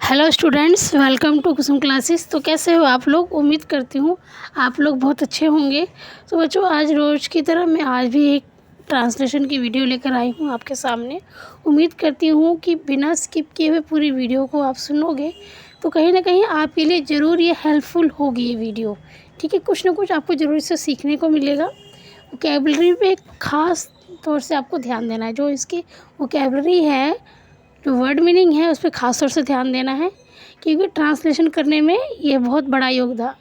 Hello students, welcome to Kusum classes. तो कैसे हो आप लोग? उम्मीद करती हूँ आप लोग बहुत अच्छे होंगे। तो बच्चों, आज रोज़ की तरह मैं आज भी एक ट्रांसलेशन की वीडियो लेकर आई हूँ आपके सामने। उम्मीद करती हूँ कि बिना स्किप किए हुए पूरी वीडियो को आप सुनोगे तो कहीं ना कहीं आपके लिए ज़रूर ये हेल्पफुल होगी ये वीडियो। ठीक है, कुछ ना कुछ आपको ज़रूर इससे सीखने को मिलेगा। वोकैबलरी पे एक ख़ास तौर से आपको ध्यान देना है। जो इसकी वोकैबलरी है, जो वर्ड मीनिंग है, उस पर ख़ास तौर से ध्यान देना है, क्योंकि ट्रांसलेशन करने में ये बहुत बड़ा योगदान,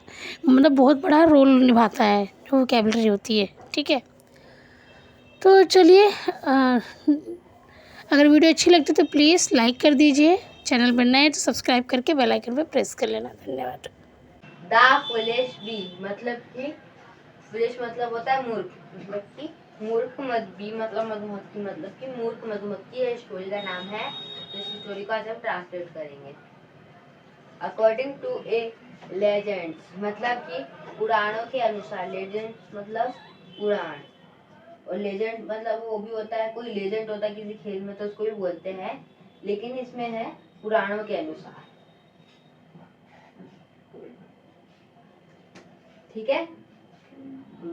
मतलब बहुत बड़ा रोल निभाता है जो वोकैबलरी होती है। ठीक है, तो चलिए, अगर वीडियो अच्छी लगती है तो प्लीज़ लाइक कर दीजिए। चैनल पर नए तो सब्सक्राइब करके बेल आइकन पर प्रेस कर लेना। धन्यवाद। द फुलिश बी मतलब कि फुलिश मतलब होता है मूर्ख, मतलब कि मूर्ख बी मतलब मधुमक्खी, मतलब कि मूर्ख मधुमक्खी है स्टोरी का नाम है। तो इस स्टोरी को आज हम ट्रांसलेट करेंगे। अकॉर्डिंग टू ए लेजेंड्स मतलब कि पुराणों के अनुसार। लेजेंड्स मतलब पुराण, और लेजेंड मतलब वो भी होता है, कोई लेजेंड होता है किसी खेल में तो उसको भी बोलते हैं, लेकिन इसमें है पुराणों के अनुसार। ठीक है।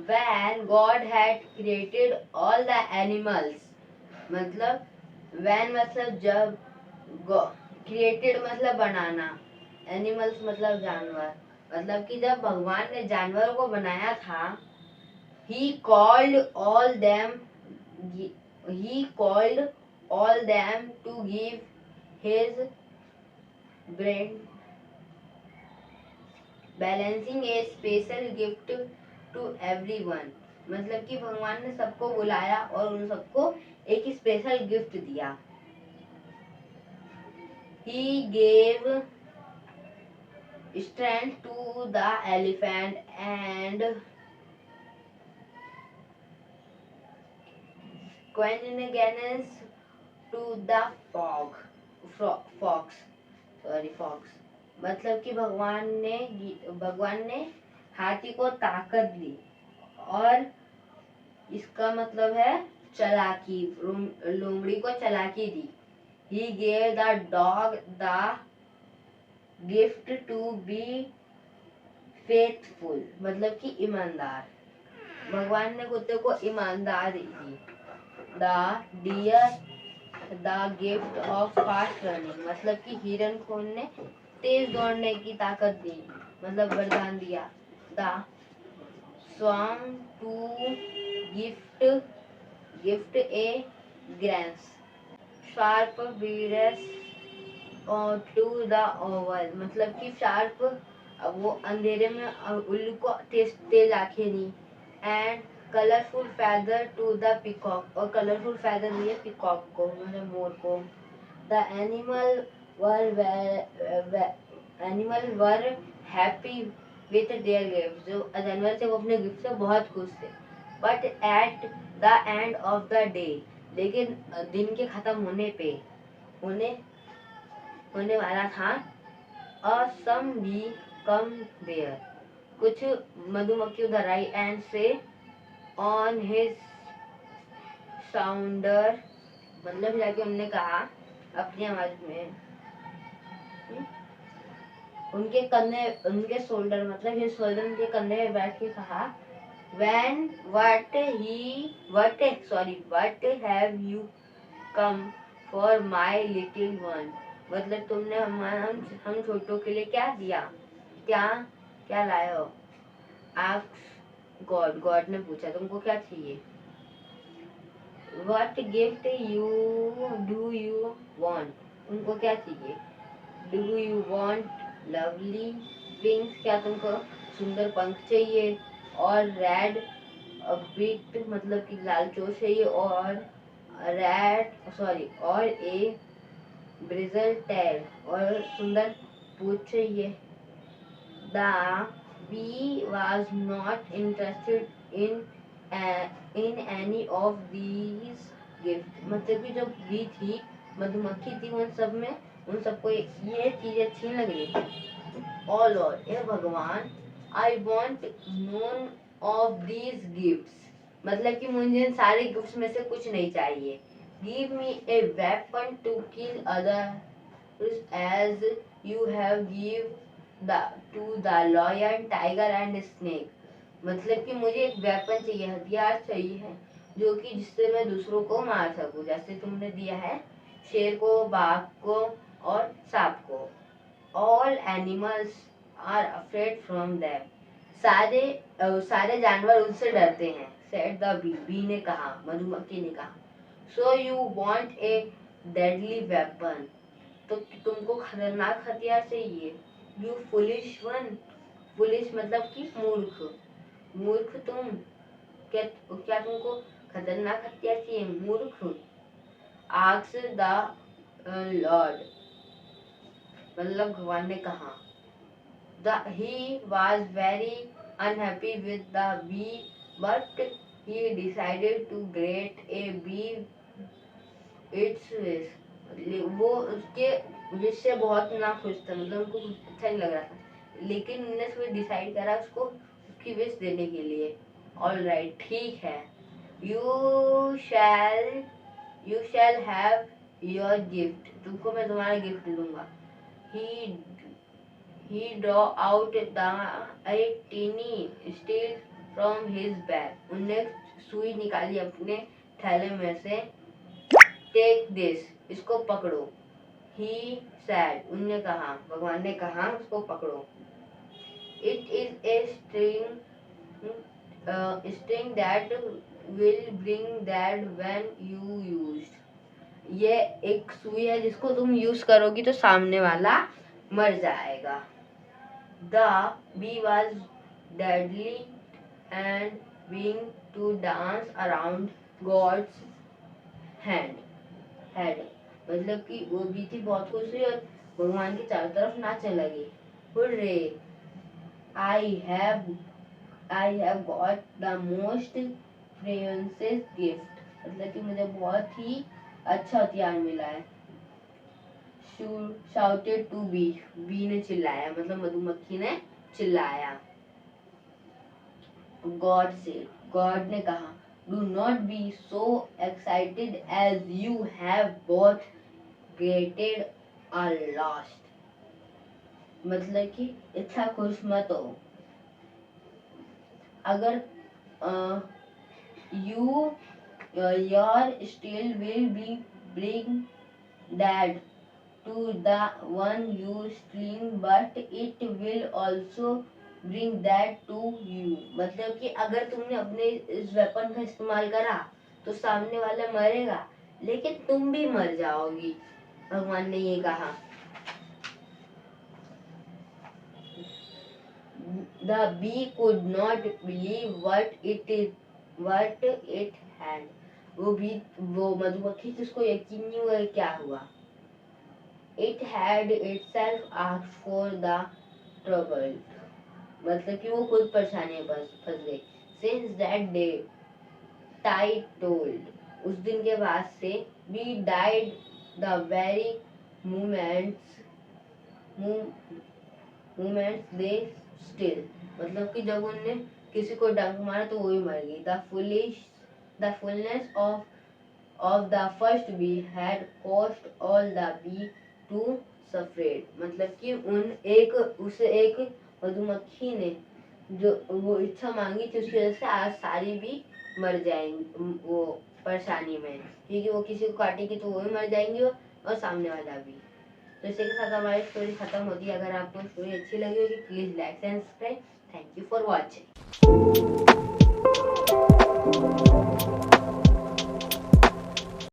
When God had created all the animals, मतलब when मतलब जब, created मतलब बनाना, animals मतलब जानवर, मतलब कि जब भगवान ने जानवरों को बनाया था, he called all them to give his brain balancing a special gift to everyone, मतलब कि भगवान ने सबको बुलाया और उन सबको एक स्पेशल गिफ्ट दिया। He gave strength to the elephant and cunningness to the fox, मतलब कि भगवान ने हाथी को ताकत दी, और इसका मतलब है चालाकी, लोमड़ी को चालाकी दी। He gave the dog the gift to be faithful, मतलब कि ईमानदार। भगवान ने कुत्ते को ईमानदारी दी। The deer the gift of fast running, मतलब कि हिरन को ने तेज दौड़ने की ताकत दी, मतलब वरदान दिया। The swan to gift a grants, sharp bearers to the owl, मतलब कि शार्प, अब वो अंधेरे में उल्लू को तेज आंखें दी। And colourful feather to the peacock, और कलरफुल फेदर दिए पिकॉक को, मतलब मोर को। The animal were happy with their gift, जो जानवर थे वो अपने गिफ्ट से बहुत खुश थे। But at the end of the day, लेकिन दिन के खत्म होने वाला था। और सम भी कम देयर, कुछ मधुमक्खी उधर आई। एंड से ऑन हिज साउंडर, मतलब जाके उनने कहा अपनी आवाज में, उनके शोल्डर, मतलब हिज शोल्डर, उनके कंधे में बैठ के कहा, what have you come for my little one, मतलब तुमने हम छोटों के लिए क्या दिया, क्या लाए हो। गॉड ने पूछा तुमको क्या चाहिए। what gift do you want, तुमको क्या चाहिए। do you want lovely wings, क्या तुमको सुंदर पंख चाहिए। और रेड बिट, मतलब कि लाल चोच चाहिए। और और ए ब्रिजल टेल, और सुंदर पूंछ चाहिए। The bee was not interested in any of these gift, मतलब कि जो बी थी, मधुमक्खी थी, उन सबको ये चीज अच्छी लग रही थी। ओ लॉर्ड, ए भगवान, I want known of these gifts, मतलब कि मुझे इन सारे गिफ्ट्स में से कुछ नहीं चाहिए। Give me a weapon to kill others as you have give to the lion tiger and snake. मतलब कि मुझे एक वेपन चाहिए, हथियार चाहिए है जो कि जिससे मैं दूसरों को मार सकूं, जैसे तुमने दिया है शेर को, बाघ को और सांप को। All animals are afraid from them. सारे जानवर उनसे डरते हैं। सेड द बी ने कहा, मधुमक्खी ने कहा। So you want a deadly weapon, तो तुमको खतरनाक हथियार चाहिए। यू फुलिश वन, फुलिश मतलब कि मूर्ख, मूर्ख तुम, क्या तुमको खतरनाक हथियार चाहिए, मूर्ख। आस्क द लॉर्ड, मतलब भगवान ने कहा। He was very unhappy with the bee, but he decided to grant a bee its wish. वो उसके विश से बहुत ना खुश था, मतलब उनको कुछ अच्छा नहीं लग रहा था, लेकिन उन्होंने फिर डिसाइड करा उसको उसकी विश देने के लिए। ऑल राइट, ठीक है। You shall have your gift, तुमको मैं तुम्हारा गिफ्ट दूंगा। He drew out a teeny steel from his bag. उन्होंने सुई निकाली अपने थैले में से। Take this, इसको पकड़ो। He said, उन्होंने कहा, भगवान ने कहा, उसको पकड़ो। It is a string that will bring that when you use. ये एक सुई है जिसको तुम यूज करोगी तो सामने वाला मर जाएगा। The bee was deadly and being to dance around God's head. मतलब कि वो बी थी बहुत खुश हुई और भगवान की चारों तरफ नाचने लगी। Hurray! I have got the most precious gift. मतलब कि मुझे बहुत ही अच्छा हथियार मिला है। Shouted to bee. बी ने चिल्लाया, मतलब मधुमक्खी ने चिल्लाया। God said, God ने कहा, do not be so excited as you have both created or lost. मतलब कि इतना खुश मत हो। अगर your still will be bring that to the one you stealing, but it will also bring that to you. मतलब कि अगर तुमने अपने इस वेपन का इस्तेमाल करा तो सामने वाला मरेगा, लेकिन तुम भी मर जाओगी, भगवान ने ये कहा। The bee could not believe what it had. वो मधुमक्खी जिसको यकीन नहीं हुआ क्या हुआ। It had itself asked for the trouble. मतलब कि वो खुद परेशानी में फंस गई। Since that day, Tide told, उस दिन के बाद से we died the very moments they still. मतलब कि जब उनने किसी को डंक मारा तो वो ही मर गई। The fullness of the first bee had caused all the bee to suffer. मतलब कि उसे एक मधुमक्खी ने जो वो इच्छा मांगी थी उसकी वजह से आज सारी भी मर जाएंगी वो परेशानी में, क्योंकि वो किसी को काटेगी तो वो भी मर जाएंगी और सामने वाला भी। तो इसी के साथ हमारी स्टोरी खत्म होती है। अगर आपको स्टोरी अच्छी लगी होगी please like and subscribe. Thank you for watching.